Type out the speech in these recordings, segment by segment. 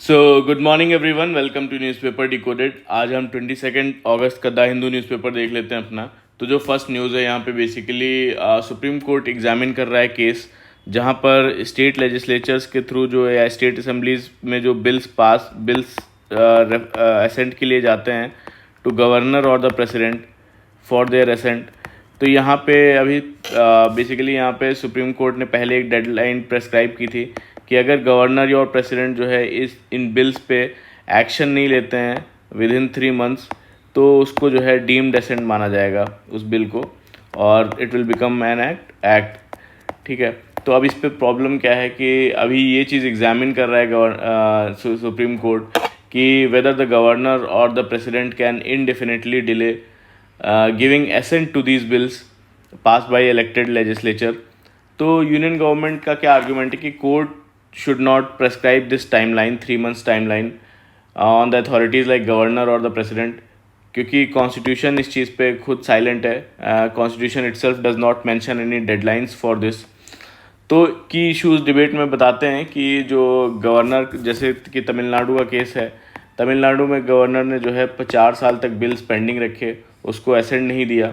So good morning everyone, welcome to newspaper decoded. आज हम 22 अगस्त का द हिंदू न्यूज़पेपर देख लेते हैं अपना। तो जो फर्स्ट न्यूज़ है यहाँ पे बेसिकली सुप्रीम कोर्ट एग्जामिन कर रहा है केस जहाँ पर स्टेट लेजिस्लेचर्स के थ्रू जो है या स्टेट असेंबलीज में जो बिल्स असेंट के लिए जाते हैं टू गवर्नर और the president for their assent. तो यहाँ पे अभी बेसिकली यहाँ पे सुप्रीम कोर्ट ने पहले एक डेडलाइन प्रेस्क्राइब की थी कि अगर गवर्नर और प्रेसिडेंट जो है इन बिल्स पे एक्शन नहीं लेते हैं विद इन 3 मंथ्स तो उसको जो है डीम्ड एसेंट माना जाएगा उस बिल को, और it will become an act. ठीक है, तो अब इस पे प्रॉब्लम क्या है कि अभी ये चीज़ एग्जामिन कर रहा है सुप्रीम कोर्ट कि वेदर द गवर्नर और the president can indefinitely delay giving assent to these bills pass by elected legislature. तो यूनियन गवर्नमेंट का क्या आर्ग्यूमेंट है कि court should not prescribe this timeline, 3 months timeline on the authorities like governor or the president, क्योंकि constitution इस चीज़ पे खुद silent है। Constitution itself does not mention any deadlines for this. तो की इश्यूज डिबेट में बताते हैं कि जो गवर्नर, जैसे कि तमिलनाडु का केस है, तमिलनाडु में गवर्नर ने जो है 50 साल तक बिल्स पेंडिंग रखे, उसको एसेंट नहीं दिया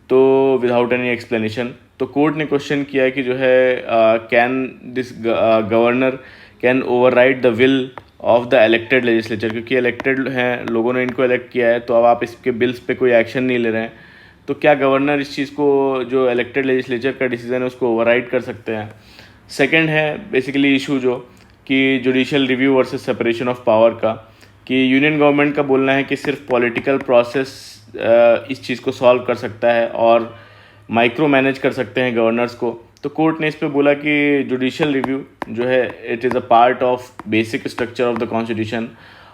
तो विदाउट एनी एक्सप्लेनेशन। तो कोर्ट ने क्वेश्चन किया कि जो है can this governor can override the will of the elected legislature, क्योंकि इलेक्टेड हैं, लोगों ने इनको इलेक्ट किया है, तो अब आप इसके बिल्स पे कोई एक्शन नहीं ले रहे हैं, तो क्या गवर्नर इस चीज़ को, जो इलेक्टेड लेजिस्लेचर का डिसीजन है, उसको ओवरराइड कर सकते हैं। सेकंड है बेसिकली इशू जो कि judicial review versus separation of power का, कि यूनियन गवर्नमेंट का बोलना है कि सिर्फ पॉलिटिकल प्रोसेस इस चीज़ को सॉल्व कर सकता है और माइक्रो मैनेज कर सकते हैं गवर्नर्स को। तो कोर्ट ने इस पे बोला कि जुडिशियल रिव्यू जो है it is a part of basic structure of the constitution,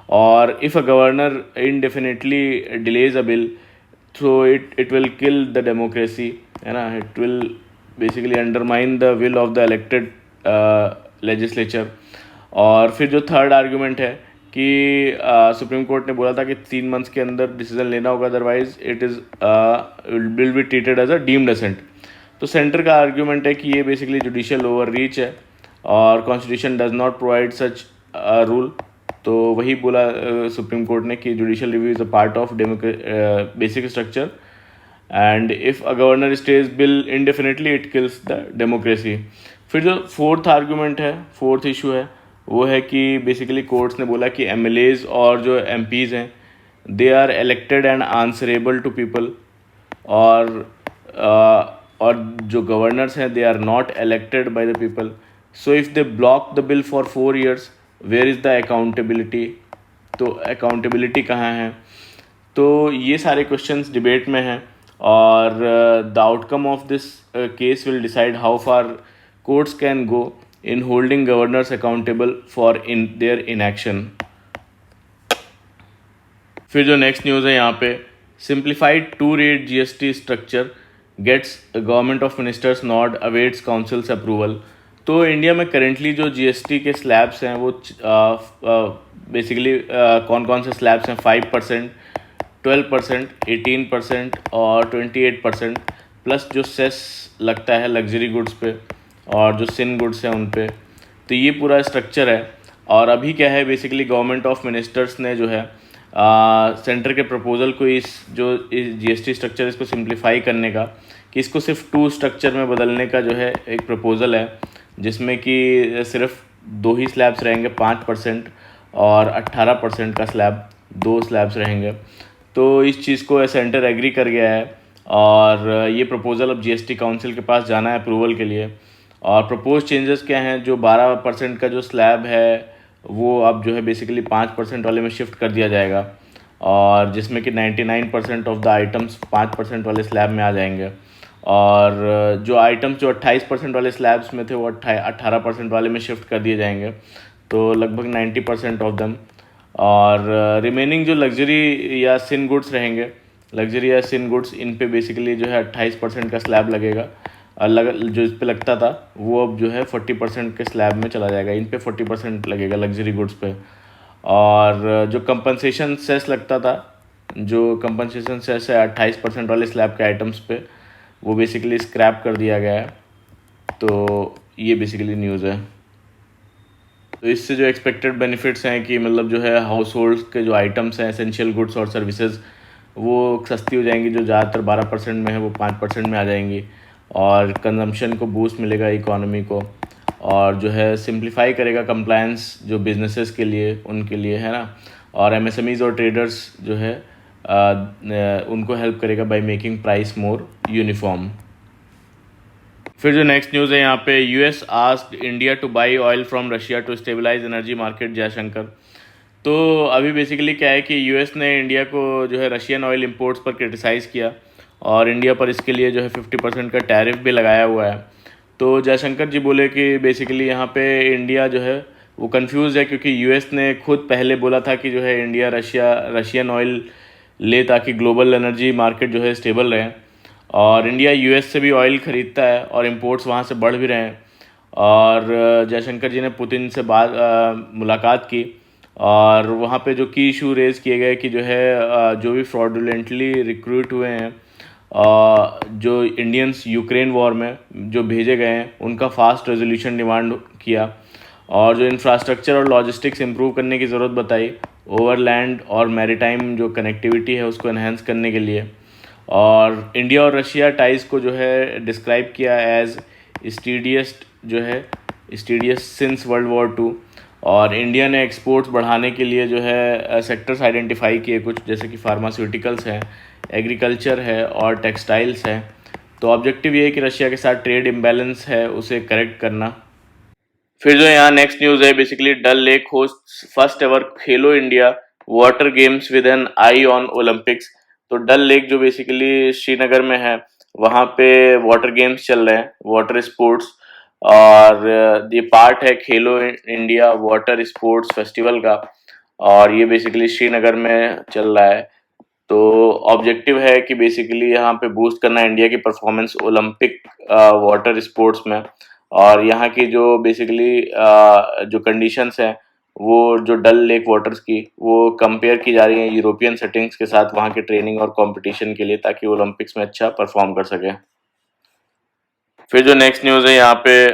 और if a governor indefinitely delays a bill तो it will kill the democracy, है ना, it will basically undermine the will of the elected legislature. और फिर जो third argument है कि supreme court ने बोला था कि 3 मंथ्स के अंदर डिसीजन लेना होगा, otherwise it is will be treated as a deemed assent. तो सेंटर का आर्ग्यूमेंट है कि ये बेसिकली जुडिशियल ओवर रीच है और constitution does not provide such rule. तो वही बोला सुप्रीम कोर्ट ने कि judicial review is a part of basic structure and if a governor stays bill indefinitely it kills the democracy. फिर जो fourth argument है, फोर्थ इशू है, वो है कि बेसिकली कोर्ट्स ने बोला कि एमएलएज और जो एमपीज़ हैं they are elected and answerable to people, और जो गवर्नर्स हैं they are not elected by the people. So if they block the bill for 4 years where is the accountability. तो अकाउंटेबिलिटी कहाँ है? तो ये सारे क्वेश्चंस डिबेट में हैं और the outcome of this case will decide how far courts can go in holding governors accountable for in their inaction। फिर जो नेक्स्ट न्यूज़ है यहाँ पे, simplified 2 rate GST structure gets government of ministers nod awaits councils approval. तो India में currently जो GST के slabs हैं वो बेसिकली कौन कौन से स्लैब्स हैं? 5%, 12%, 18% और 28%, प्लस जो सेस लगता है लग्जरी गुड्स पे और जो सिन गुड्स हैं उन पे। तो ये पूरा स्ट्रक्चर है। और अभी क्या है, बेसिकली गवर्नमेंट ऑफ मिनिस्टर्स ने जो है सेंटर के प्रपोज़ल को इस GST स्ट्रक्चर इसको सिंप्लीफाई करने का, कि इसको सिर्फ 2 स्ट्रक्चर में बदलने का जो है एक प्रपोज़ल है, जिसमें कि सिर्फ 2 ही स्लैब्स रहेंगे, 5% और 18% का स्लैब, 2 स्लैब्स रहेंगे। तो इस चीज़ को सेंटर एग्री कर गया है और ये प्रपोज़ल अब GST काउंसिल के पास जाना है अप्रूवल के लिए। और प्रपोज चेंजेस क्या हैं? जो 12% का जो स्लैब है वो अब जो है बेसिकली 5% वाले में शिफ्ट कर दिया जाएगा, और जिसमें कि 99% ऑफ द आइटम्स 5% वाले स्लैब में आ जाएंगे, और जो आइटम्स जो 28% वाले स्लैब्स में थे वो 18% वाले में शिफ्ट कर दिए जाएंगे, तो लगभग 90% ऑफ दम। और रिमेनिंग जो लग्जरी या सिन गुड्स रहेंगे, लग्जरी या सिन गुड्स, इन पे बेसिकली जो है 28% का स्लैब लगेगा। अलग जो इस पे लगता था वो अब जो है 40% के स्लैब में चला जाएगा, इन पे 40% लगेगा लग्जरी गुड्स पे। और जो कंपनसेशन सेस लगता था, जो कंपनसेशन सेस है 28% वाले स्लैब के आइटम्स पे, वो बेसिकली स्क्रैप कर दिया गया है। तो ये बेसिकली न्यूज़ है। तो इससे जो एक्सपेक्टेड बेनिफिट्स हैं कि मतलब जो है हाउस होल्ड के जो आइटम्स हैं, एसेंशियल गुड्स और सर्विसेज, वो सस्ती हो जाएंगी। जो ज़्यादातर 12% में है वो 5% में आ जाएंगी, और कंजम्पशन को बूस्ट मिलेगा इकोनॉमी को, और जो है सिंप्लीफाई करेगा कंप्लायंस जो बिजनेसेस के लिए, उनके लिए, है ना। और एमएसएमईज और ट्रेडर्स जो है उनको हेल्प करेगा by making price more uniform. फिर जो नेक्स्ट न्यूज़ है यहाँ पे, US asked India to buy oil from Russia to stabilise energy market, Jaishankar. तो अभी बेसिकली क्या है कि यूएस ने इंडिया को जो है रशियन ऑयल इंपोर्ट्स पर क्रिटिसाइज़ किया, और इंडिया पर इसके लिए जो है 50% का टैरिफ भी लगाया हुआ है। तो जयशंकर जी बोले कि बेसिकली यहाँ पे इंडिया जो है वो कंफ्यूज है, क्योंकि यूएस ने खुद पहले बोला था कि जो है इंडिया रशियन ऑयल ले ताकि ग्लोबल एनर्जी मार्केट जो है स्टेबल रहे, और इंडिया यूएस से भी ऑयल ख़रीदता है और इंपोर्ट्स वहाँ से बढ़ भी रहे हैं। और जयशंकर जी ने पुतिन से मुलाकात की, और वहाँ पे जो की इशू रेज़ किए गए कि जो है जो भी फ्रॉडुलेंटली रिक्रूट हुए हैं, जो इंडियंस यूक्रेन वॉर में जो भेजे गए हैं, उनका फास्ट रेजोल्यूशन डिमांड किया, और जो इंफ्रास्ट्रक्चर और लॉजिस्टिक्स इंप्रूव करने की ज़रूरत बताई, ओवरलैंड और मैरीटाइम जो कनेक्टिविटी है उसको एनहेंस करने के लिए। और इंडिया और रशिया टाइज को जो है डिस्क्राइब किया एज स्टीडियस्ट, जो है स्टीडियस्ट सिंस वर्ल्ड वॉर टू। और इंडिया ने एक्सपोर्ट्स बढ़ाने के लिए जो है सेक्टर्स आइडेंटिफाई किए कुछ, जैसे कि फार्मास्यूटिकल्स हैं, एग्रीकल्चर है और टेक्सटाइल्स है। तो ऑब्जेक्टिव ये है कि रशिया के साथ ट्रेड इम्बैलेंस है उसे करेक्ट करना। फिर जो यहाँ नेक्स्ट न्यूज़ है, basically Dal Lake host first ever Khelo India Water Games with an eye on Olympics. तो डल लेक जो बेसिकली श्रीनगर में है, वहाँ पे वाटर गेम्स चल रहे हैं, वाटर स्पोर्ट्स, और ये पार्ट है खेलो इंडिया वाटर स्पोर्ट्स फेस्टिवल का, और ये बेसिकली श्रीनगर में चल रहा है। तो ऑब्जेक्टिव है कि बेसिकली यहाँ पे बूस्ट करना इंडिया की परफॉर्मेंस ओलंपिक वाटर स्पोर्ट्स में, और यहाँ की जो बेसिकली जो कंडीशंस हैं, वो जो डल लेक वाटर्स की वो कंपेयर की जा रही हैं यूरोपियन सेटिंग्स के साथ वहाँ के ट्रेनिंग और कंपटीशन के लिए, ताकि ओलंपिक्स में अच्छा परफॉर्म कर सके। फिर जो नेक्स्ट न्यूज़ है यहाँ पे,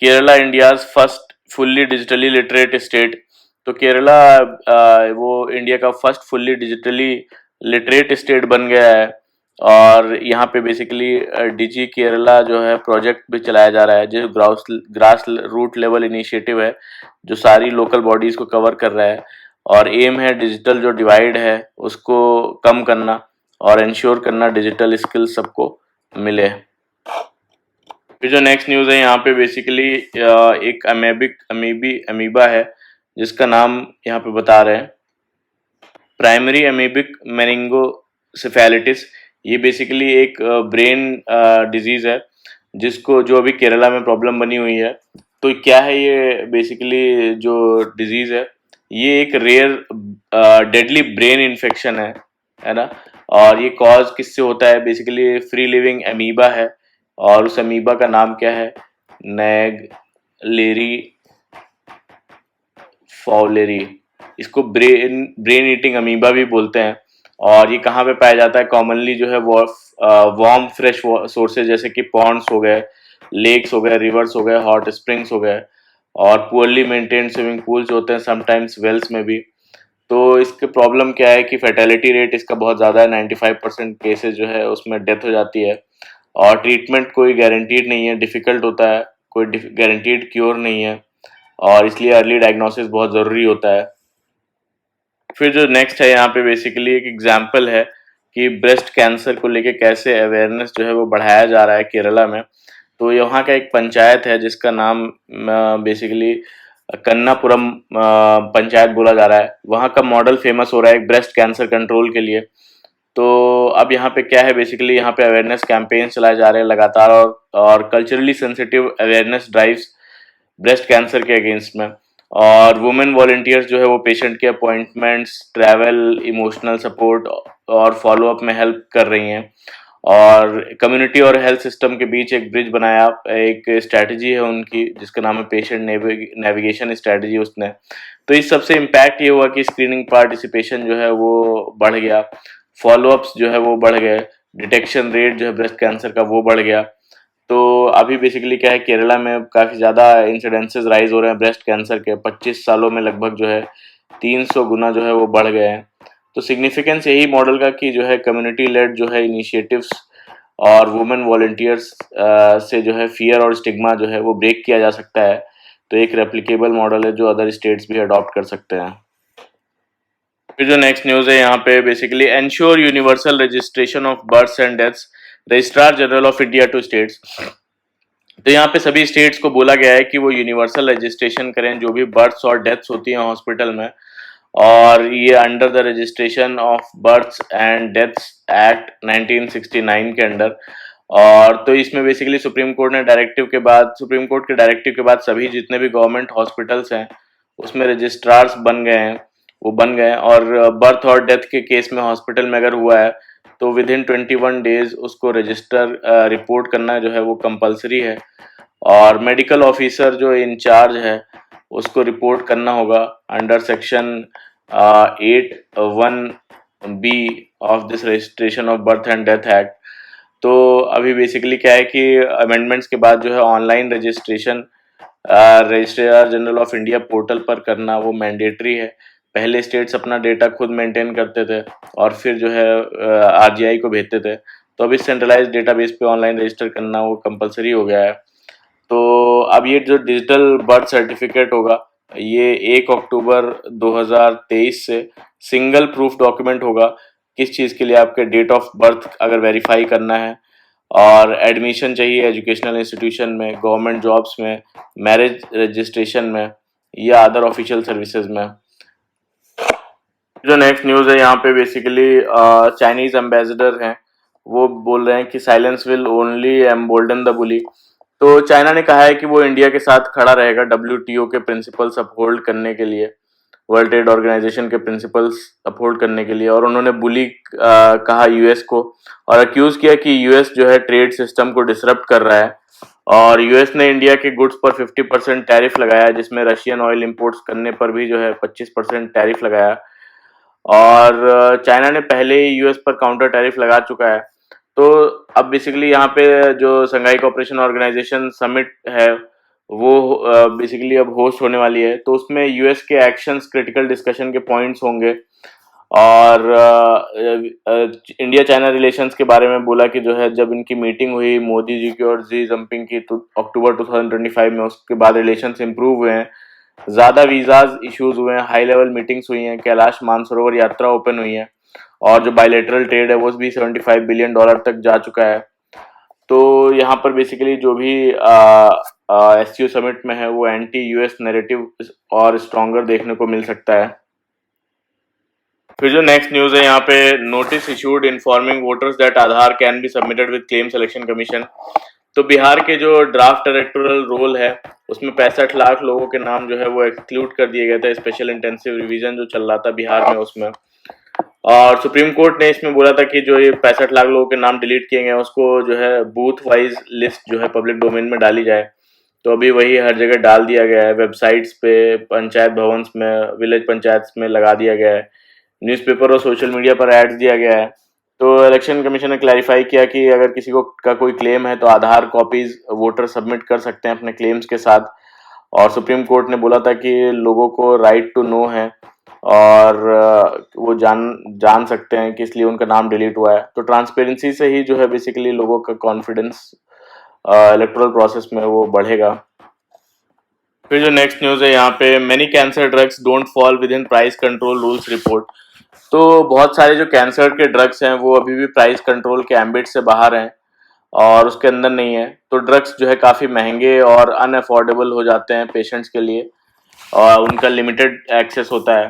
Kerala India's first fully digitally literate state. तो केरला वो इंडिया का first fully digitally literate state बन गया है, और यहाँ पे बेसिकली डिजी केरला जो है प्रोजेक्ट भी चलाया जा रहा है, जो ग्रास रूट लेवल इनिशिएटिव है, जो सारी लोकल बॉडीज को कवर कर रहा है, और एम है डिजिटल जो डिवाइड है उसको कम करना और इंश्योर करना डिजिटल स्किल्स सबको मिले। फिर जो नेक्स्ट न्यूज़ है यहाँ पे बेसिकली एक अमीबा है, जिसका नाम यहाँ पे बता रहे हैं प्राइमरी अमीबिक मेनिंगोसेफेलिटिस। ये बेसिकली एक ब्रेन डिजीज़ है, जिसको जो अभी केरला में प्रॉब्लम बनी हुई है। तो क्या है ये बेसिकली जो डिजीज़ है, ये एक रेयर डेडली ब्रेन इन्फेक्शन है ना। और ये कॉज किससे होता है, बेसिकली फ्री लिविंग अमीबा है, और उस अमीबा का नाम क्या है, नेगलेरी फॉलेरी। इसको ब्रेन ईटिंग अमीबा भी बोलते हैं। और ये कहाँ पे पाया जाता है, कॉमनली जो है वार्म फ्रेश सोर्सेज जैसे कि पॉन्ड्स हो गए, लेक्स हो गए, रिवर्स हो गए, हॉट स्प्रिंग्स हो गए, और पुअरली मेंटेन्ड स्विमिंग पूल्स होते हैं, समटाइम्स वेल्स में भी। तो इसके प्रॉब्लम क्या है कि फर्टिलिटी रेट इसका बहुत ज़्यादा है, 95% केसेस जो है उसमें डेथ हो जाती है, और ट्रीटमेंट कोई गारंटीड नहीं है, डिफ़िकल्ट होता है, कोई गारंटीड क्योर नहीं है, और इसलिए अर्ली डायग्नोसिस बहुत ज़रूरी होता है। फिर जो नेक्स्ट है यहाँ पे बेसिकली एक एग्जाम्पल है कि ब्रेस्ट कैंसर को लेके कैसे अवेयरनेस जो है वो बढ़ाया जा रहा है केरला में। तो यहाँ का एक पंचायत है जिसका नाम बेसिकली कन्नापुरम पंचायत बोला जा रहा है। वहाँ का मॉडल फेमस हो रहा है ब्रेस्ट कैंसर कंट्रोल के लिए। तो अब यहाँ पे क्या है, बेसिकली यहाँ पे अवेयरनेस कैंपेन चलाए जा रहे हैं लगातार, और culturally sensitive awareness drives breast cancer के अगेंस्ट में। और वुमेन वॉलंटियर्स जो है वो पेशेंट के अपॉइंटमेंट्स, ट्रैवल, इमोशनल सपोर्ट और फॉलोअप में हेल्प कर रही हैं। और कम्युनिटी और हेल्थ सिस्टम के बीच एक ब्रिज बनाया, एक स्ट्रैटेजी है उनकी जिसका नाम है पेशेंट नेविगेशन स्ट्रैटेजी उसने। तो इस सबसे इम्पैक्ट ये हुआ कि स्क्रीनिंग पार्टिसिपेशन जो है वो बढ़ गया, फॉलोअप्स जो है वो बढ़ गए, डिटेक्शन रेट जो है ब्रेस्ट कैंसर का वो बढ़ गया। तो अभी बेसिकली क्या है, केरला में काफ़ी ज़्यादा इंसिडेंसेस राइज हो रहे हैं ब्रेस्ट कैंसर के। 25 सालों में लगभग जो है 300 गुना जो है वो बढ़ गए हैं। तो सिग्निफिकेंस यही मॉडल का कि जो है कम्युनिटी लेड जो है इनिशिएटिव्स और वुमेन वॉलंटियर्स से जो है फियर और स्टिग्मा जो है वो ब्रेक किया जा सकता है। तो एक रेप्लिकेबल मॉडल है जो अदर स्टेट्स भी अडॉप्ट कर सकते हैं। फिर जो नेक्स्ट न्यूज़ है यहाँ पे basically ensure universal registration of births and deaths, registrar general of India to states. तो यहाँ पे सभी स्टेट्स को बोला गया है कि वो यूनिवर्सल रजिस्ट्रेशन करें जो भी बर्थ्स और डेथ्स होती हैं हॉस्पिटल में, और ये under the registration of births and deaths act 1969 के अंडर। और तो इसमें बेसिकली सुप्रीम कोर्ट के डायरेक्टिव के बाद सभी जितने भी गवर्नमेंट हॉस्पिटल्स हैं उसमें रजिस्ट्रार्स बन गए हैं, वो बन गए हैं। और बर्थ और डेथ के केस में हॉस्पिटल में अगर हुआ है तो विद इन 21 डेज उसको रजिस्टर रिपोर्ट करना जो है वो कंपलसरी है। और मेडिकल ऑफिसर जो इंचार्ज है उसको रिपोर्ट करना होगा under section 8(1)(b of this registration of birth and death act. तो अभी बेसिकली क्या है कि अमेंडमेंट्स के बाद जो है online registration registrar general of India portal पर करना वो मैंडेटरी है। पहले स्टेट्स अपना डेटा खुद मेंटेन करते थे और फिर जो है आरजीआई को भेजते थे, तो अभी सेंट्रलाइज डेटाबेस पे ऑनलाइन रजिस्टर करना वो कंपलसरी हो गया है। तो अब ये जो डिजिटल बर्थ सर्टिफिकेट होगा ये 1 अक्टूबर 2023 से सिंगल प्रूफ डॉक्यूमेंट होगा किस चीज़ के लिए, आपके डेट ऑफ बर्थ अगर वेरीफाई करना है, और एडमिशन चाहिए एजुकेशनल इंस्टीट्यूशन में, गवर्नमेंट जॉब्स में, मैरिज रजिस्ट्रेशन में या अदर ऑफिशियल सर्विसेज में। जो नेक्स्ट न्यूज़ है यहाँ पे बेसिकली चाइनीज एम्बेसडर हैं वो बोल रहे हैं कि silence will only embolden the बुली। तो चाइना ने कहा है कि वो इंडिया के साथ खड़ा रहेगा WTO के प्रिंसिपल्स अपहोल्ड करने के लिए, वर्ल्ड ट्रेड ऑर्गेनाइजेशन के प्रिंसिपल्स अपहोल्ड करने के लिए। और उन्होंने बुली कहा यूएस को, और अक्यूज किया कि यूएस जो है ट्रेड सिस्टम को डिसरप्ट कर रहा है। और यूएस ने इंडिया के गुड्स पर 50% टैरिफ लगाया, जिसमें रशियन ऑयल इंपोर्ट्स करने पर भी जो है 25% टैरिफ लगाया। और चाइना ने पहले ही यूएस पर काउंटर टैरिफ लगा चुका है। तो अब बेसिकली यहाँ पे जो संघाई कोऑपरेशन ऑर्गेनाइजेशन समिट है वो बेसिकली अब होस्ट होने वाली है, तो उसमें यूएस के एक्शंस क्रिटिकल डिस्कशन के पॉइंट्स होंगे। और इंडिया चाइना रिलेशंस के बारे में बोला कि जो है जब इनकी मीटिंग हुई मोदी जी की और जी जिनपिंग की तो अक्टूबर 2025 में, उसके बाद रिलेशंस इंप्रूव हुए हैं, ज़्यादा वीज़ाज इश्यूज हुए हैं, हाई लेवल मीटिंग्स हुई हैं, कैलाश मानसरोवर यात्रा ओपन हुई है, और जो बायलेटरल ट्रेड है वो भी $75 बिलियन तक जा चुका है। तो यहाँ पर बेसिकली जो भी एससीओ समिट में है वो एंटी यूएस नैरेटिव और स्ट्रॉन्गर देखने को मिल सकता है। फिर जो नेक्स्ट न्यूज़ है यहाँ पे notice issued informing voters that Aadhaar can be submitted with claim selection commission. तो बिहार के जो ड्राफ्ट इलेक्टोरल रोल है उसमें 65 लाख लोगों के नाम जो है वो एक्सक्लूड कर दिए गए थे, स्पेशल इंटेंसिव रिवीजन जो चल रहा था बिहार में उसमें। और सुप्रीम कोर्ट ने इसमें बोला था कि जो ये 65 लाख लोगों के नाम डिलीट किए गए उसको जो है बूथ वाइज लिस्ट जो है पब्लिक डोमेन में डाली जाए। तो अभी वही हर जगह डाल दिया गया है, वेबसाइट्स पे, पंचायत भवन्स में, विलेज पंचायत में लगा दिया गया है, न्यूज़पेपर और सोशल मीडिया पर एड्स दिया गया है। तो इलेक्शन कमीशन ने क्लैरिफाई किया कि अगर किसी को का कोई क्लेम है तो आधार कॉपीज वोटर सबमिट कर सकते हैं अपने क्लेम्स के साथ। और सुप्रीम कोर्ट ने बोला था कि लोगों को राइट टू नो है और वो जान सकते हैं कि इसलिए उनका नाम डिलीट हुआ है। तो ट्रांसपेरेंसी से ही जो है बेसिकली लोगों का कॉन्फिडेंस इलेक्टोरल प्रोसेस में वो बढ़ेगा। फिर जो नेक्स्ट न्यूज़ है यहाँ पे many cancer drugs don't fall with in price control rules report. तो बहुत सारे जो कैंसर के ड्रग्स हैं वो अभी भी प्राइस कंट्रोल के एम्बिट से बाहर हैं और उसके अंदर नहीं है। तो ड्रग्स जो है काफ़ी महंगे और अनअफोर्डेबल हो जाते हैं पेशेंट्स के लिए और उनका लिमिटेड एक्सेस होता है।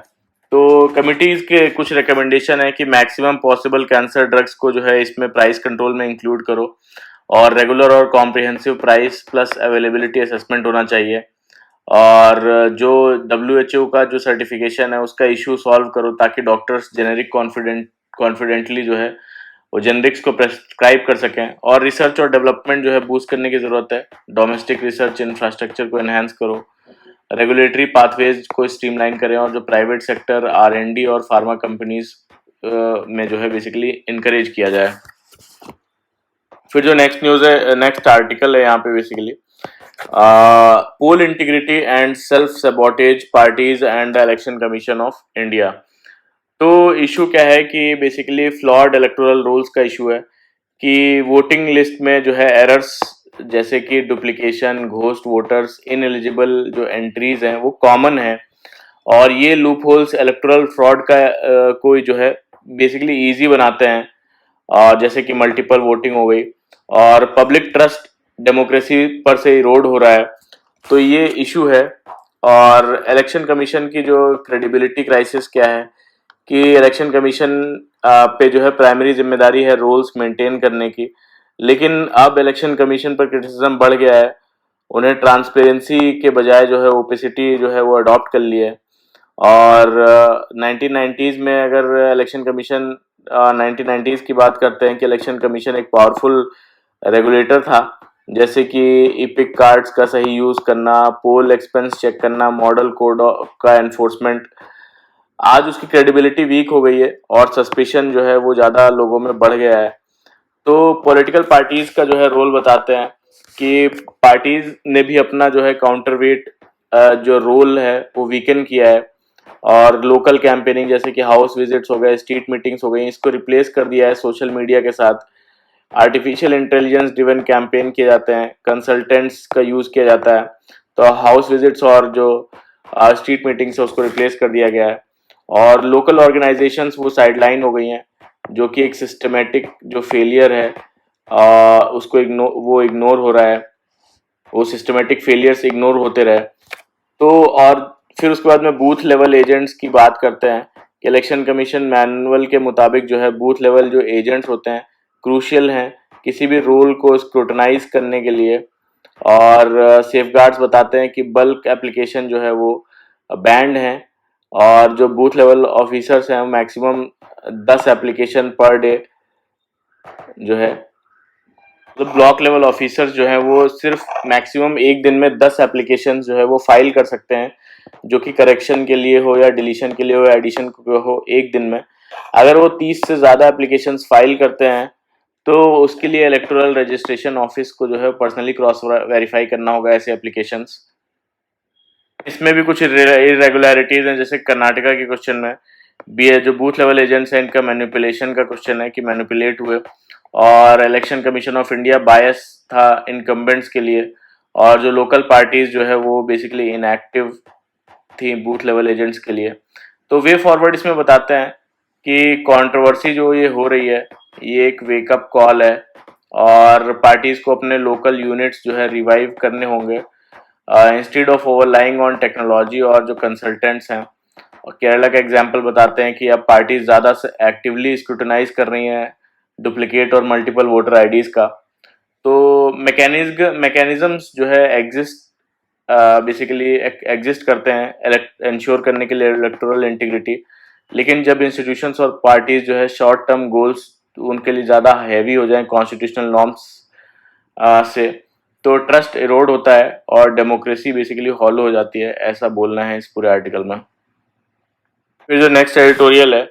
तो कमिटीज़ के कुछ रिकमेंडेशन है कि मैक्सिमम पॉसिबल कैंसर ड्रग्स को जो है इसमें प्राइस कंट्रोल में इंक्लूड करो, और रेगुलर और comprehensive price plus availability assessment होना चाहिए। और जो WHO का जो सर्टिफिकेशन है उसका इशू सॉल्व करो ताकि डॉक्टर्स जेनेरिक कॉन्फिडेंटली जो है वो जेनरिक्स को प्रेस्क्राइब कर सकें। और रिसर्च और डेवलपमेंट जो है बूस्ट करने की ज़रूरत है, डोमेस्टिक रिसर्च इंफ्रास्ट्रक्चर को एनहांस करो, रेगुलेटरी पाथवेज को स्ट्रीमलाइन करें, और जो प्राइवेट सेक्टर R&D और फार्मा कंपनीज में जो है बेसिकली इनकरेज किया जाए। फिर जो नेक्स्ट न्यूज है, नेक्स्ट आर्टिकल है यहाँ पे basically poll integrity and self sabotage parties and the election commission of India. तो इशू क्या है कि बेसिकली फ्लॉड इलेक्टोरल रूल्स का इशू है कि वोटिंग लिस्ट में जो है एरर्स जैसे कि डुप्लीकेशन, घोस्ट वोटर्स, इनएलिजिबल जो एंट्रीज हैं वो कॉमन है, और ये लूप होल्स इलेक्टोरल फ्रॉड का कोई जो है बेसिकली इजी बनाते हैं, और जैसे कि मल्टीपल वोटिंग हो गई और पब्लिक ट्रस्ट डेमोक्रेसी पर से इरोड हो रहा है। तो ये इशू है। और इलेक्शन कमीशन की जो क्रेडिबिलिटी क्राइसिस क्या है कि इलेक्शन कमीशन पे जो है प्राइमरी जिम्मेदारी है रूल्स मेंटेन करने की, लेकिन अब इलेक्शन कमीशन पर क्रिटिसिज्म बढ़ गया है। उन्हें ट्रांसपेरेंसी के बजाय जो है ओपेसिटी जो है वो अडॉप्ट कर ली है। और 1990s में अगर इलेक्शन कमीशन 1990s की बात करते हैं कि इलेक्शन कमीशन एक पावरफुल रेगुलेटर था, जैसे कि इपिक कार्ड्स का सही यूज करना, पोल एक्सपेंस चेक करना, मॉडल कोड का एनफोर्समेंट। आज उसकी क्रेडिबिलिटी वीक हो गई है और सस्पिशन जो है वो ज्यादा लोगों में बढ़ गया है। तो पॉलिटिकल पार्टीज का जो है रोल बताते हैं कि पार्टीज ने भी अपना जो है काउंटरवेट जो रोल है वो वीकन किया है, और लोकल कैंपेनिंग जैसे कि हाउस विजिट्स हो गए, स्ट्रीट मीटिंग्स हो गई, इसको रिप्लेस कर दिया है सोशल मीडिया के साथ। आर्टिफिशियल इंटेलिजेंस ड्रिवन कैंपेन किए जाते हैं, कंसल्टेंट्स का यूज किया जाता है। तो हाउस विजिट्स और जो स्ट्रीट मीटिंग्स है उसको रिप्लेस कर दिया गया है, और लोकल ऑर्गेनाइजेशंस वो साइडलाइन हो गई हैं, जो कि एक सिस्टमेटिक जो फेलियर है उसको इग्नोर हो रहा है, वो सिस्टमेटिक फेलियर्स इग्नोर होते रहे। तो और फिर उसके बाद में बूथ लेवल एजेंट्स की बात करते हैं कि इलेक्शन कमीशन मैनुअल के मुताबिक जो है बूथ लेवल जो एजेंट्स होते हैं क्रूशियल हैं किसी भी रूल को स्क्रूटनाइज करने के लिए। और सेफगार्ड्स बताते हैं कि बल्क एप्लीकेशन जो है वो बैंड है, और जो बूथ लेवल ऑफिसर्स हैं मैक्सिमम 10 एप्लीकेशन पर डे जो है, तो ब्लॉक लेवल ऑफिसर्स जो है वो सिर्फ मैक्सिमम एक दिन में 10 एप्लीकेशन जो है वो फाइल कर सकते हैं, जो कि करेक्शन के लिए हो या डिलीशन के लिए हो या एडिशन हो एक दिन में। अगर वो 30 से ज़्यादा एप्लीकेशंस फाइल करते हैं तो उसके लिए इलेक्टोरल रजिस्ट्रेशन ऑफिस को जो है पर्सनली क्रॉस वेरीफाई करना होगा ऐसे एप्लीकेशंस। इसमें भी कुछ इरेगुलरिटीज हैं, जैसे कर्नाटका के क्वेश्चन में भी है, जो बूथ लेवल एजेंट्स हैं इनका मैनिपुलेशन का क्वेश्चन है कि मैनिपुलेट हुए, और इलेक्शन कमीशन ऑफ इंडिया बायस था इनकम्बेंट्स के लिए, और जो लोकल पार्टीज जो है वो बेसिकली इनएक्टिव थी बूथ लेवल एजेंट्स के लिए। तो वे फॉरवर्ड इसमें बताते हैं कि कंट्रोवर्सी जो ये हो रही है ये एक वेकअप कॉल है, और पार्टीज को अपने लोकल यूनिट्स जो है रिवाइव करने होंगे instead of overlying on technology. और जो कंसल्टेंट्स हैं, और केरला का एग्जांपल बताते हैं कि अब पार्टीज ज़्यादा एक्टिवली स्क्रूटनाइज कर रही हैं डुप्लीकेट और मल्टीपल वोटर आईडीज का। तो मैकेनिज्म्स जो है एग्जिस्ट बेसिकली एग्जिस्ट करते हैं इंश्योर करने के लिए इलेक्टोरल इंटीग्रिटी, लेकिन जब इंस्टीट्यूशंस और पार्टीज जो है शॉर्ट टर्म गोल्स उनके लिए ज़्यादा हैवी हो जाए कॉन्स्टिट्यूशनल नॉर्म्स से, तो ट्रस्ट इरोड होता है और डेमोक्रेसी बेसिकली हॉलो हो जाती है, ऐसा बोलना है इस पूरे आर्टिकल में। फिर जो नेक्स्ट एडिटोरियल है,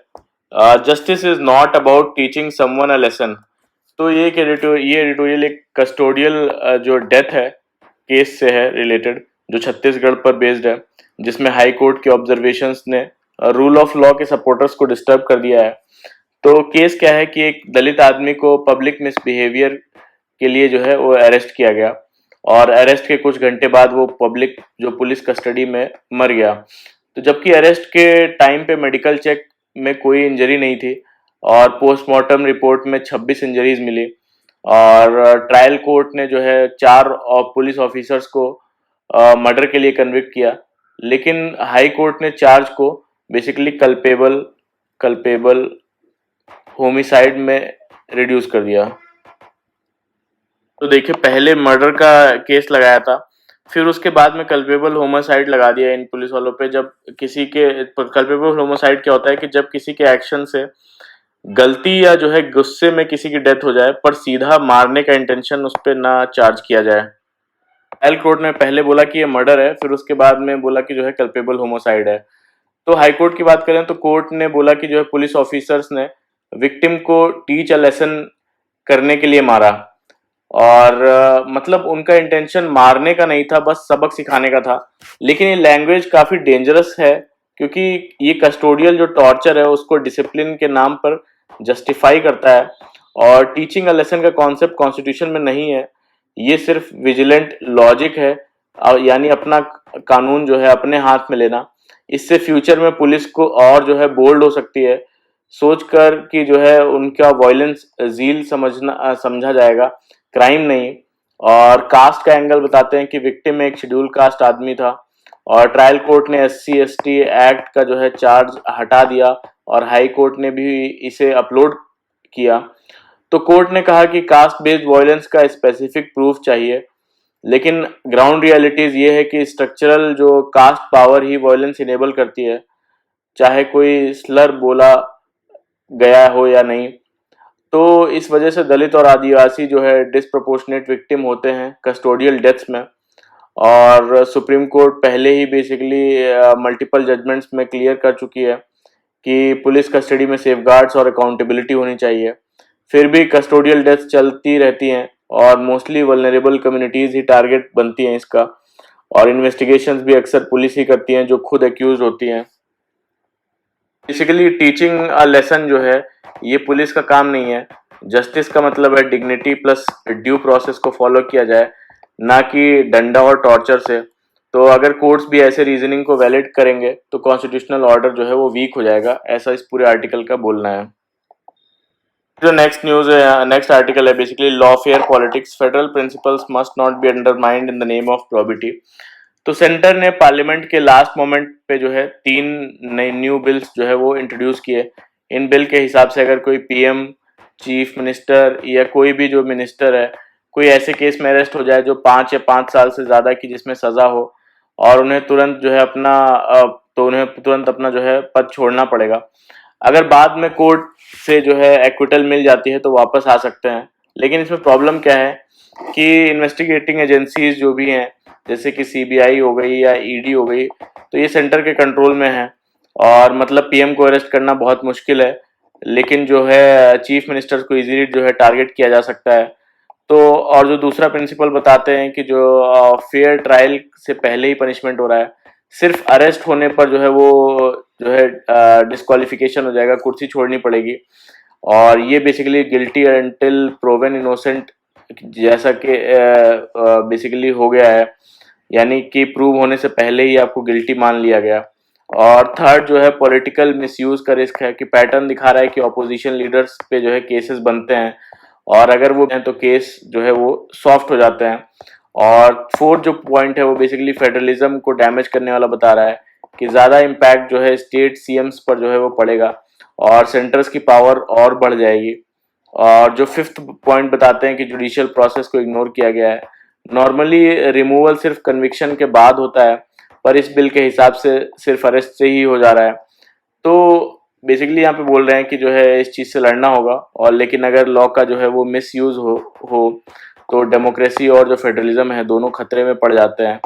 justice is not about teaching someone a lesson. तो ये एडिटोरियल एक कस्टोडियल जो डेथ है केस से है रिलेटेड, जो छत्तीसगढ़ पर बेस्ड है, जिसमें हाई कोर्ट के ऑब्जर्वेशंस ने रूल ऑफ लॉ के सपोर्टर्स को डिस्टर्ब कर दिया है। तो केस क्या है कि एक दलित आदमी को पब्लिक मिसबिहेवियर के लिए जो है वो अरेस्ट किया गया, और अरेस्ट के कुछ घंटे बाद वो पब्लिक जो पुलिस कस्टडी में मर गया। तो जबकि अरेस्ट के टाइम पे मेडिकल चेक में कोई इंजरी नहीं थी, और पोस्टमार्टम रिपोर्ट में 26 इंजरीज मिली, और ट्रायल कोर्ट ने जो है 4 पुलिस ऑफिसर्स को मर्डर के लिए कन्विक्ट किया, लेकिन हाई कोर्ट ने चार्ज को बेसिकली कल्पेबल होमिसाइड में रिड्यूस कर दिया। तो देखिए पहले मर्डर का केस लगाया था, फिर उसके बाद में कल्पेबल होमिसाइड लगा दिया इन पुलिस वालों पे। जब किसी के कल्पेबल होमिसाइड क्या होता है कि जब किसी के एक्शन से गलती या जो है गुस्से में किसी की डेथ हो जाए पर सीधा मारने का इंटेंशन उस पर ना चार्ज किया जाए। ट्रायल कोर्ट ने पहले बोला कि ये मर्डर है, फिर उसके बाद में बोला कि जो है कल्पेबल होमिसाइड है। तो हाई कोर्ट की बात करें तो कोर्ट ने बोला कि जो है पुलिस ऑफिसर्स ने विक्टिम को टीच अ लेसन करने के लिए मारा, और मतलब उनका इंटेंशन मारने का नहीं था, बस सबक सिखाने का था। लेकिन ये लैंग्वेज काफी डेंजरस है, क्योंकि ये कस्टोडियल जो टॉर्चर है उसको डिसिप्लिन के नाम पर जस्टिफाई करता है। और टीचिंग अ लेसन का कॉन्सेप्ट कॉन्स्टिट्यूशन में नहीं है, ये सिर्फ विजिलेंट लॉजिक है। यानी अपना कानून जो है अपने हाथ में लेना। इससे फ्यूचर में पुलिस को और जो है बोल्ड हो सकती है, सोचकर कि जो है उनका वायलेंस जील समझा जाएगा, क्राइम नहीं। और कास्ट का एंगल बताते हैं कि विक्टिम एक शेड्यूल कास्ट आदमी था, और ट्रायल कोर्ट ने SC/ST एक्ट का जो है चार्ज हटा दिया, और हाई कोर्ट ने भी इसे अपलोड किया। तो कोर्ट ने कहा कि कास्ट बेस्ड वायलेंस का स्पेसिफिक प्रूफ चाहिए, लेकिन ग्राउंड रियलिटीज ये है कि स्ट्रक्चरल जो कास्ट पावर ही वायलेंस इनेबल करती है, चाहे कोई स्लर बोला गया हो या नहीं। तो इस वजह से दलित और आदिवासी जो है डिस्प्रोपोर्शनेट विक्टिम होते हैं कस्टोडियल डेथ्स में। और सुप्रीम कोर्ट पहले ही बेसिकली मल्टीपल जजमेंट्स में क्लियर कर चुकी है कि पुलिस कस्टडी में सेफगार्ड्स और अकाउंटेबिलिटी होनी चाहिए। फिर भी कस्टोडियल डेथ्स चलती रहती हैं, और मोस्टली वल्नरेबल कम्युनिटीज ही टारगेट बनती हैं इसका। और इन्वेस्टिगेशंस भी अक्सर पुलिस ही करती हैं जो खुद एक्यूज होती हैं। बेसिकली टीचिंग अ लेसन जो है ये पुलिस का काम नहीं है। जस्टिस का मतलब है डिग्निटी प्लस ड्यू प्रोसेस को फॉलो किया जाए, ना कि डंडा और टॉर्चर से। तो अगर कोर्ट्स भी ऐसे रीजनिंग को वैलिड करेंगे तो कॉन्स्टिट्यूशनल ऑर्डर जो है वो वीक हो जाएगा, ऐसा इस पूरे आर्टिकल का बोलना है। जो नेक्स्ट न्यूज है, नेक्स्ट आर्टिकल है basically law fair politics, federal principles must not be undermined in the name of probity. तो सेंटर ने पार्लियामेंट के लास्ट मोमेंट पे जो है 3 नए न्यू बिल्स जो है वो इंट्रोड्यूस किए। इन बिल के हिसाब से अगर कोई PM, चीफ मिनिस्टर या कोई भी जो मिनिस्टर है, कोई ऐसे केस में अरेस्ट हो जाए जो 5 या 5 साल से ज्यादा की जिसमें सजा हो, और उन्हें तुरंत जो है तो उन्हें तुरंत अपना जो है पद छोड़ना पड़ेगा। अगर बाद में कोर्ट से जो है एक्विटल मिल जाती है तो वापस आ सकते हैं। लेकिन इसमें प्रॉब्लम क्या है कि इन्वेस्टिगेटिंग एजेंसीज जो भी हैं, जैसे कि CBI हो गई या ED हो गई, तो ये सेंटर के कंट्रोल में है। और मतलब PM को अरेस्ट करना बहुत मुश्किल है, लेकिन जो है चीफ मिनिस्टर को इजीली जो है टारगेट किया जा सकता है। तो और जो दूसरा प्रिंसिपल बताते हैं कि जो फेयर ट्रायल से पहले ही पनिशमेंट हो रहा है, सिर्फ अरेस्ट होने पर जो है वो जो है डिस्क्वालिफिकेशन हो जाएगा, कुर्सी छोड़नी पड़ेगी। और ये basically guilty until proven innocent जैसा कि बेसिकली हो गया है, यानी कि प्रूव होने से पहले ही आपको गिल्टी मान लिया गया। और थर्ड जो है पॉलिटिकल मिसयूज का रिस्क है, कि पैटर्न दिखा रहा है कि ऑपोजिशन लीडर्स पे जो है केसेस बनते हैं, और अगर वो हैं तो केस जो है वो सॉफ्ट हो जाते हैं। और फोर्थ जो पॉइंट है वो बेसिकली फेडरलिज्म को डैमेज करने वाला बता रहा है, कि ज्यादा इम्पैक्ट जो है स्टेट CMs पर जो है वो पड़ेगा, और सेंटर्स की पावर और बढ़ जाएगी। और जो फिफ्थ पॉइंट बताते हैं कि जुडिशियल प्रोसेस को इग्नोर किया गया है। नॉर्मली रिमूवल सिर्फ कन्विक्शन के बाद होता है, पर इस बिल के हिसाब से सिर्फ अरेस्ट से ही हो जा रहा है। तो बेसिकली यहाँ पे बोल रहे हैं कि जो है इस चीज से लड़ना होगा। और लेकिन अगर लॉ का जो है वो मिस यूज हो तो डेमोक्रेसी और जो फेडरलिज्म है दोनों खतरे में पड़ जाते हैं।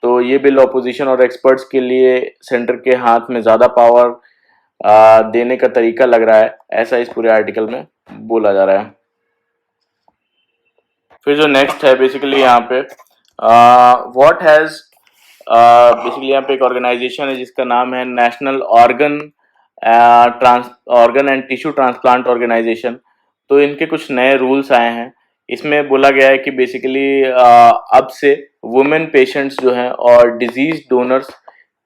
तो ये बिल ऑपोजिशन और एक्सपर्ट्स के लिए सेंटर के हाथ में ज्यादा पावर देने का तरीका लग रहा है, ऐसा इस पूरे आर्टिकल में बोला जा रहा है। फिर जो नेक्स्ट है बेसिकली यहाँ पे व्हाट हैज बेसिकली यहाँ पे एक ऑर्गेनाइजेशन है जिसका नाम है national organ and tissue transplant organisation. तो इनके कुछ नए रूल्स आए हैं। इसमें बोला गया है कि बेसिकली अब से वुमेन पेशेंट्स जो हैं और डिजीज डोनर्स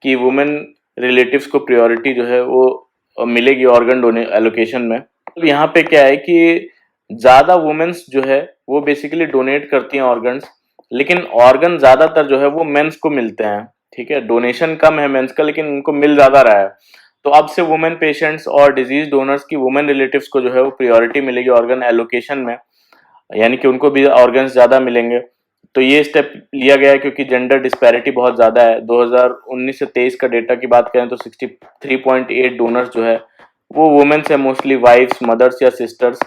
की वुमेन रिलेटिव्स को प्रायोरिटी जो है वो मिलेगी ऑर्गन डोने एलोकेशन में। तो यहाँ पे क्या है कि ज्यादा वुमेन्स जो है वो बेसिकली डोनेट करती हैं ऑर्गन्स, लेकिन ऑर्गन ज्यादातर जो है वो मेंस को मिलते हैं। ठीक है, डोनेशन कम है मेंस का, लेकिन उनको मिल ज्यादा रहा है। तो अब से वुमेन पेशेंट्स और डिजीज डोनर्स की वुमेन रिलेटिव्स को जो है वो प्रायोरिटी मिलेगी ऑर्गन एलोकेशन में, यानी कि उनको भी ऑर्गन्स ज्यादा मिलेंगे। तो ये स्टेप लिया गया है क्योंकि जेंडर डिस्पैरिटी बहुत ज्यादा है। 2019 से 23 का डेटा की बात करें तो 63.8 डोनर्स जो है वो वुमेन्स है, मोस्टली वाइफ्स, मदर्स या सिस्टर्स।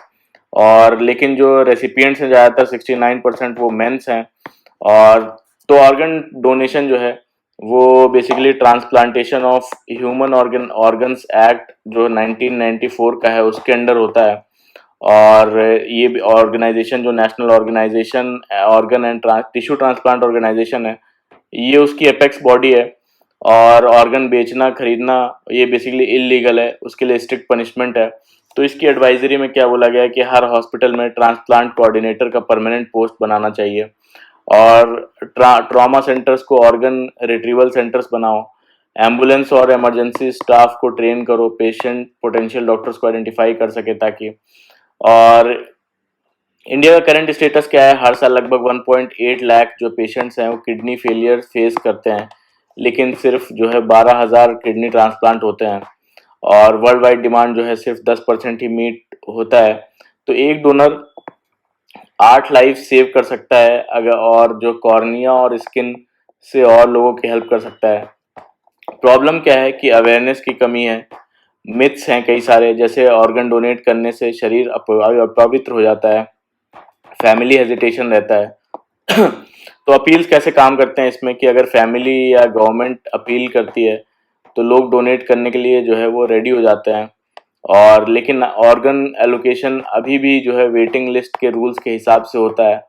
और लेकिन जो रेसिपिएंट्स हैं ज्यादातर 69% वो मेंस हैं। और तो ऑर्गन डोनेशन जो है वो basically transplantation of human organs act जो 1994 का है उसके अंडर होता है। और ये ऑर्गेनाइजेशन जो national organisation organ and tissue transplant organisation है, ये उसकी एपेक्स बॉडी है। और ऑर्गन बेचना खरीदना ये बेसिकली इलीगल है, उसके लिए स्ट्रिक्ट पनिशमेंट है। तो इसकी एडवाइजरी में क्या बोला गया है कि हर हॉस्पिटल में ट्रांसप्लांट कोऑर्डिनेटर का परमानेंट पोस्ट बनाना चाहिए, और ट्रॉमा सेंटर्स को ऑर्गन रिट्रीवल सेंटर्स बनाओ, एम्बुलेंस और इमरजेंसी स्टाफ को ट्रेन करो, पेशेंट पोटेंशियल डॉक्टर्स को आइडेंटिफाई कर सके ताकि। और इंडिया का करंट स्टेटस क्या है? हर साल लगभग 1.8 लाख जो पेशेंट्स हैं वो किडनी फेलियर फेस करते हैं, लेकिन सिर्फ जो है 12,000 किडनी ट्रांसप्लांट होते हैं, और वर्ल्ड वाइड डिमांड जो है सिर्फ 10% ही मीट होता है। तो एक डोनर 8 लाइफ सेव कर सकता है अगर, और जो कॉर्निया और स्किन से और लोगों की हेल्प कर सकता है। प्रॉब्लम क्या है कि अवेयरनेस की कमी है, मिथ्स हैं कई सारे, जैसे ऑर्गन डोनेट करने से शरीर अपवित्र हो जाता है, फैमिली हेजिटेशन रहता है। तो अपील्स कैसे काम करते हैं इसमें कि अगर फैमिली या गवर्नमेंट अपील करती है तो लोग डोनेट करने के लिए जो है वो रेडी हो जाते हैं, और लेकिन ऑर्गन एलोकेशन अभी भी जो है वेटिंग लिस्ट के रूल्स के हिसाब से होता है,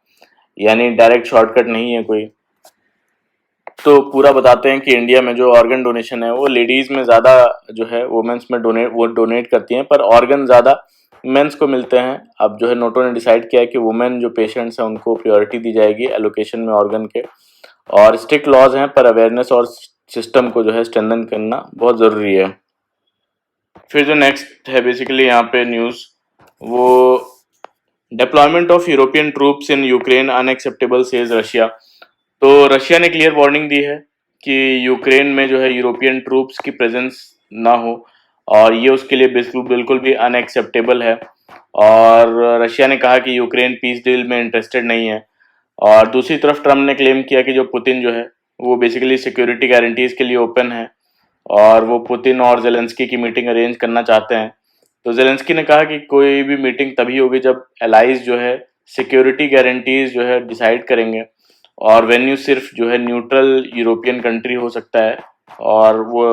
यानी डायरेक्ट शॉर्टकट नहीं है कोई। तो पूरा बताते हैं कि इंडिया में जो ऑर्गन डोनेशन है वो लेडीज में ज़्यादा जो है वुमेन्स में डोनेट करती हैं, पर ऑर्गन ज़्यादा मेंस को मिलते हैं। अब जो है नोटो ने डिसाइड किया है कि वुमेन जो पेशेंट्स हैं उनको प्रायोरिटी दी जाएगी एलोकेशन में ऑर्गन के, और स्ट्रिक्ट लॉज हैं, पर अवेयरनेस और सिस्टम को जो है स्ट्रेंथन करना बहुत ज़रूरी है। फिर जो नेक्स्ट है बेसिकली यहाँ पे न्यूज़, वो deployment of European troops in Ukraine unacceptable says Russia. तो रशिया ने क्लियर वार्निंग दी है कि यूक्रेन में जो है यूरोपियन ट्रूप्स की प्रेजेंस ना हो, और ये उसके लिए बिल्कुल बिल्कुल भी अनएक्सेप्टेबल है। और रशिया ने कहा कि यूक्रेन पीस डील में इंटरेस्टेड नहीं है। और दूसरी तरफ ट्रम्प ने क्लेम किया कि जो पुतिन जो है वो बेसिकली सिक्योरिटी गारंटीज के लिए ओपन है, और वो पुतिन और जेलेंस्की की मीटिंग अरेंज करना चाहते हैं। तो जेलेंस्की ने कहा कि कोई भी मीटिंग तभी होगी जब एलाइज जो है सिक्योरिटी गारंटीज जो है डिसाइड करेंगे, और वेन्यू सिर्फ जो है न्यूट्रल यूरोपियन कंट्री हो सकता है, और वो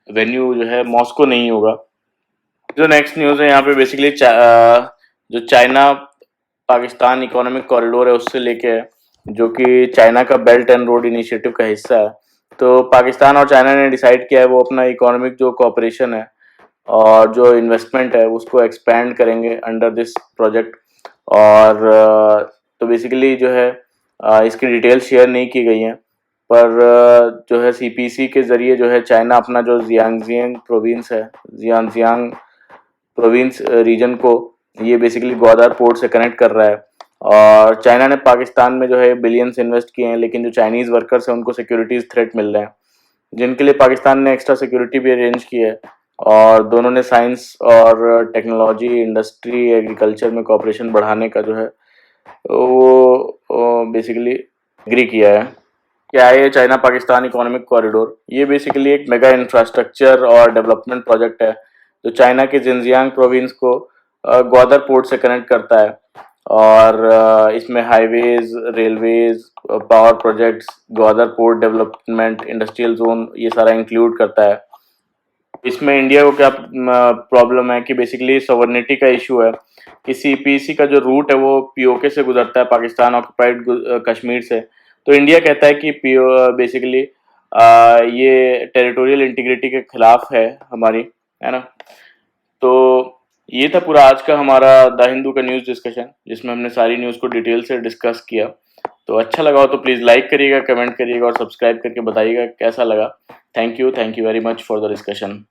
वेन्यू जो है मॉस्को नहीं होगा। जो नेक्स्ट न्यूज़ है यहाँ पे बेसिकली जो चाइना पाकिस्तान इकोनॉमिक कॉरिडोर है उससे लेके है, जो कि चाइना का बेल्ट एंड रोड इनिशिएटिव का हिस्सा है। तो पाकिस्तान और चाइना ने डिसाइड किया है वो अपना इकोनॉमिक जो कोऑपरेशन है और जो इन्वेस्टमेंट है उसको एक्सपैंड करेंगे अंडर दिस प्रोजेक्ट। और तो बेसिकली जो है इसकी डिटेल शेयर नहीं की गई हैं, पर जो है सीपीसी के ज़रिए जो है चाइना अपना जो जियांगजियांग प्रोविंस है, जियांगजियांग प्रोविंस रीजन को ये बेसिकली ग्वादर पोर्ट से कनेक्ट कर रहा है। और चाइना ने पाकिस्तान में जो है बिलियंस इन्वेस्ट किए हैं, लेकिन जो चाइनीज़ वर्कर्स हैं उनको सिक्योरिटीज़ थ्रेट मिल रहे हैं, जिनके लिए पाकिस्तान ने एक्स्ट्रा सिक्योरिटी भी अरेंज की है। और दोनों ने साइंस और टेक्नोलॉजी, इंडस्ट्री, एग्रीकल्चर में कोऑपरेशन बढ़ाने का जो है वो बेसिकली एग्री किया है। क्या है ये चाइना पाकिस्तान इकोनॉमिक कॉरिडोर? ये बेसिकली एक मेगा इंफ्रास्ट्रक्चर और डेवलपमेंट प्रोजेक्ट है जो चाइना के जिनजियांग प्रोविंस को ग्वादर पोर्ट से कनेक्ट करता है। और इसमें highways, railways, power projects, Gwadar port development, industrial zone, ये सारा इंक्लूड करता है। इसमें इंडिया को क्या प्रॉब्लम है कि बेसिकली सॉवरेनिटी का इशू है कि सीपीसी का जो रूट है वो पीओके से गुजरता है, पाकिस्तान ऑक्युपाइड कश्मीर से। तो इंडिया कहता है कि बेसिकली ये टेरिटोरियल इंटीग्रिटी के खिलाफ है हमारी, है ना। तो ये था पूरा आज का हमारा द हिंदू का न्यूज़ डिस्कशन, जिसमें हमने सारी न्यूज़ को डिटेल से डिस्कस किया। तो अच्छा लगा हो तो प्लीज़ लाइक करिएगा, कमेंट करिएगा और सब्सक्राइब करके बताइएगा कैसा लगा। Thank you very much for the discussion.